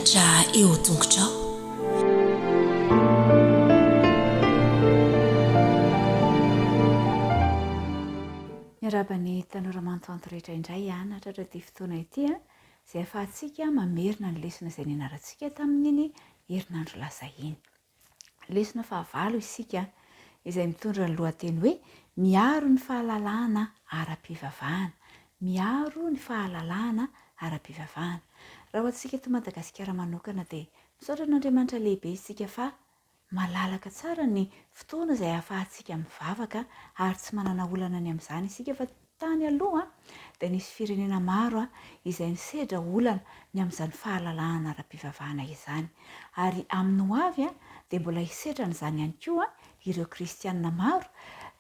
mianatra eo tongotrao. miarabany tanora mantoanto rehetra indray natratra ty fotoana ity izay afahantsika mamerina ny lesona izay nianarantsika tamin'iny herinandro lasa iny. Lesona fahavalo isika izay mitondra ny lohateny hoe miaro ny fahalalahana ara-pivavahana. Miaro ny fahalalahana ara-pivavahana. Raha hoantsika eto Madagasikara manokana dia misaotra n'Andriamanitra lehibe isika fa malalaka tsara ny fotoana izay ahafahantsika mivavaka ary tsy manana olana any amin'izany isika fa tany aloha dia nisy firenena maro izay nisedra olana ny amin'izany fahalalahana ara-pivavahana izany. Ary amin'ny ho avy dia mbola hisedra n'izany ihany koa ireo kristianina maro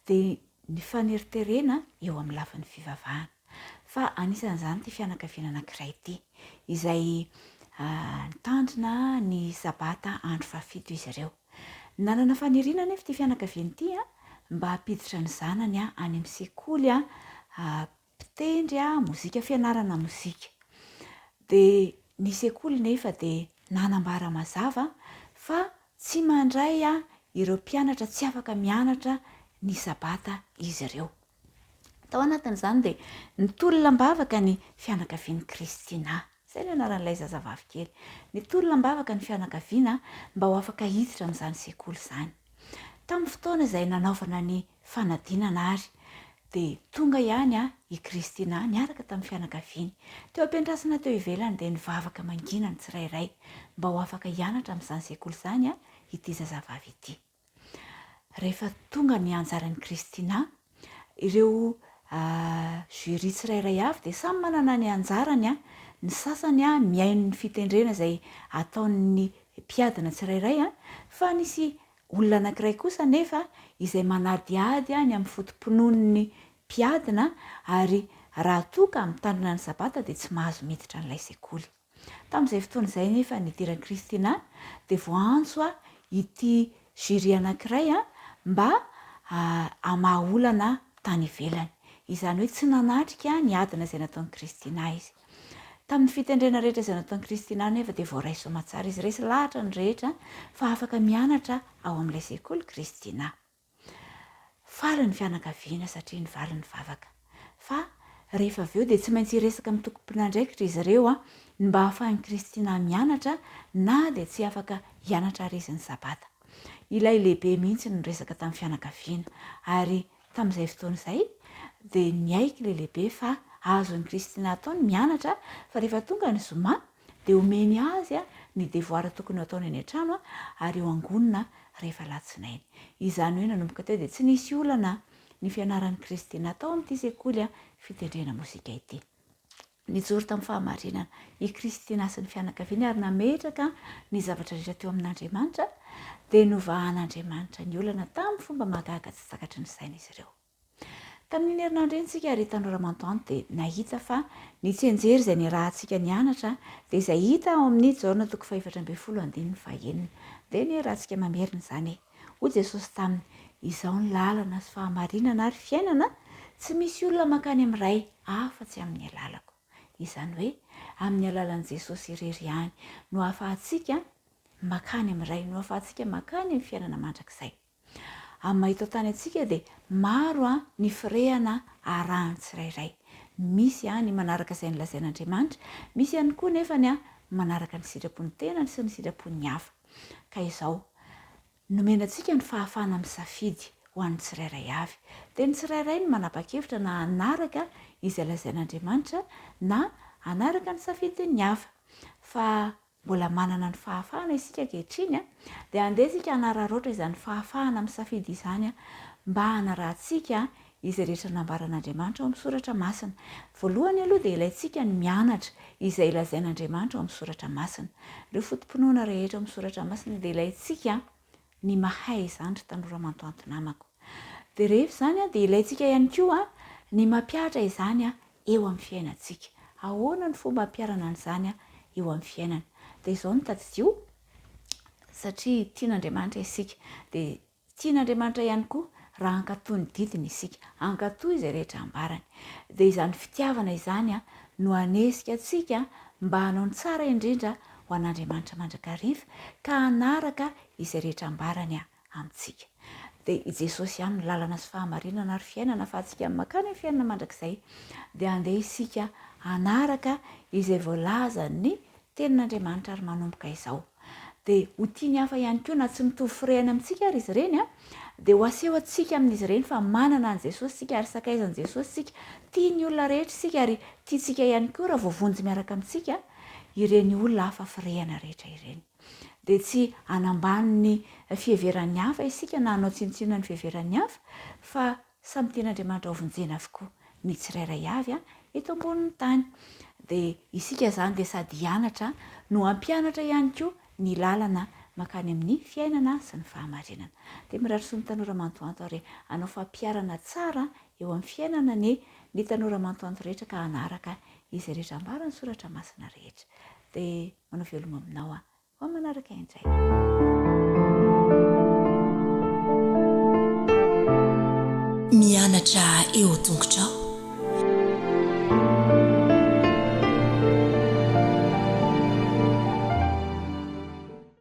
dia ny faneriterena eo amin'ny lafin'ny fivavahana. Fa anisan'izany ty fianakaviana anankiray ity izay nitandrina ny sabata andro fafito izy ireo. Nanana faniriana nefa ty fianakaviana ity mba hampiditra ny zanany any amin'ny sekoly mpitendry mozika, fianarana mozika. Dia ny sekoly nefa dia nanambara mazava fa tsy mandray ireo mpianatra tsy afaka mianatra ny sabata izy ireo. Tao anatin'izany dia nitolona-bavaka ny fianakavian'ny Kristina. Izay ny anaran'ilay zazavavy kely. Nitolona-bavaka ny fianakaviana mba ho afaka hiditra amin'izany sekoly izany. Tamin'ny fotoana izay nanaovana ny fanadinana ary dia tonga ihany i Kristina niaraka tamin'ny fianakaviany. Teo ampiandrasana teo ivelany dia nivavaka mangina ny tsirairay mba ho afaka hianatra amin'izany sekoly izany ity zazavavy ity. Rehefa tonga ny anjaran'i Kristina, ireo jury tsirairay avy dia samy manana ny anjarany. Ny sasany miaino ny fitendrena izay ataon'ny mpiadina tsirairay fa nisy olona anankiray kosa nefa izay manadiady ny amin'ny fotom-pinon'ny mpiadina ary raha toka mitandrina ny sabata dia tsy mahazo miditra n'ilay sekoly. Tamin'izay fotoana izay nefa nidiran'i Kristina dia voantso ity jury anankiray mba hamaha-olana tany ivelany. Izany hoe tsy nanatrika ny adina izay nataon'i Kristina izy. Tamin'ny fitendrena rehetra izay nataon'i Kristina nefa dia voaray soamantsara izy, resy lahatra ny rehetra fa afaka mianatra ao amin'ilay sekoly Kristina. Faly ny fianakaviana satria nivaly ny vavaka. Fa rehefa avy eo dia tsy maintsy hiresaka amin'ny tomkom-pinandraikitra izy ireo mba ahafahan'i Kristina mianatra na dia tsy afaka hianatra ary izy ny sabata. Ilay lehibe mihitsy no resaka tamin'ny fianakaviana ary tamin'izay fotoana izay dia niaiky ilay lehibe fa azon'i Kristina ataony mianatra fa rehefa tonga ny zoma dia omeny azy ny devoara tokony ataony any an-trano ary eo angonina rehefa latsinainy. Izany hoe nanomboka teo dia tsy nisy olana ny fianaran'i Kristina tao amin'ity sekoly fitendrena mozika ity. Nijoro tamin'ny fahamarinana i Kristina sy ny fianakaviany ary nametraka ny zavatra rehetra teo amin'Andriamanitra dia novahan'Andriamanitra ny olana tamin'ny fomba mahagaga tsy takatry ny saina izy ireo. Tamin'ny herinandro iny isika ary tanora mantoanto dia nahita fa ny tsenjery izay niarahantsika nianatra dia izay hita ao amin'ny jaona toko 4:15 dia niarahantsika mamerina izany. Hoy Jesosy taminy, izao ny lalana sy fahamarinana ary fiainana, tsy misy olona makany amin'ny ray afa-tsy amin'ny alalako. Izany hoe amin'ny alalan'i Jesosy irery ihany no ahafahantsika makany amin'ny ray, no ahafahantsika makany amin'ny fiainana mandrakizay. Amin'ny mahita tany antsika dia maro ny firehana arahany tsirairay. Misy ny manaraka izay nilazain'Andriamanitra, misy ihany koa nefa ny manaraka ny sitrapon'ny tenany sy ny sitrapon'ny hafa. Ka izao nomena antsika ny fahafahana misafidy ho an'ny tsirairay avy. Dia ny tsirairay no manapa-kevitra na hanaraka izay lazain'Andriamanitra na hanaraka ny safidin'ny hafa. Fa mbola manana ny fahafahana isika ankehitriny dia andeha isika hanararoatra izany fahafahana misafidy izany mba hanarahantsika izay rehetra nambaran'Andriamanitra ao amin'ny soratra masina. Voalohany aloha dia ilaintsika ny mianatra izay lazain'Andriamanitra ao amin'ny soratra masina. Ireo fotom-pinoana rehetra ao amin'ny soratra masina dia ilaintsika ny mahay izany ry tanora mantoanto namako. Dia rehefa izany dia ilaintsika ihany koa ny mampiatra izany eo amin'ny fiainantsika. Ahoana ny fomba hampiarana an'izany eo amin'ny fiainana. Dia izao no tadidio satria tian'Andriamanitra isika dia tian'Andriamanitra ihany koa raha hankatoy ny didiny isika, hankatoy izay rehetra ambarany. Dia izany fitiavana izany no hanesika antsika mba hanao ny tsara indrindra ho ho an'andriamanitra mandrakariva ka hanaraka izay rehetra ambarany amintsika. Dia i Jesosy ihany ny lalana sy fahamarinana ary fiainana fa antsika makany ny fiainana mandrakizay dia andeha isika hanaraka izay voalaza ny tenin'andriamanitra ary manomboka izao. Dia ho tiany hafa ihany koa na tsy mitovy firehana amintsika ary izy ireny dia ho aseho antsika amin'izy ireny fa manana an' Jesosy sika ary sakaizan' Jesosy sika, tia ny olona rehetra sika ary tiantsika ihany koa raha voavonjy miaraka amintsika ireny olona hafa firehana rehetra ireny. Dia tsy hanambany ny fiheveran'ny hafa isika na hanao tsinontsinona ny fiheveran'ny hafa fa samy tenin'Andriamanitra ho vonjena avokoa ny tsirairay avy eto ambonin'ny tany. Dia isika izany dia sady hianatra no hampianatra ihany koa ny lalana makany amin'ny fiainana sy ny fahamarinana. Dia miratry ny tanora mantoanto ary hanao fampiarana tsara eo amin'ny fiainana ny tanora mantoanto rehetra ka hanaraka izay rehetra ambara ny soratra masina rehetra. Dia manao veloma aminao ho manaraka indray. Mianatra eo tongotrao.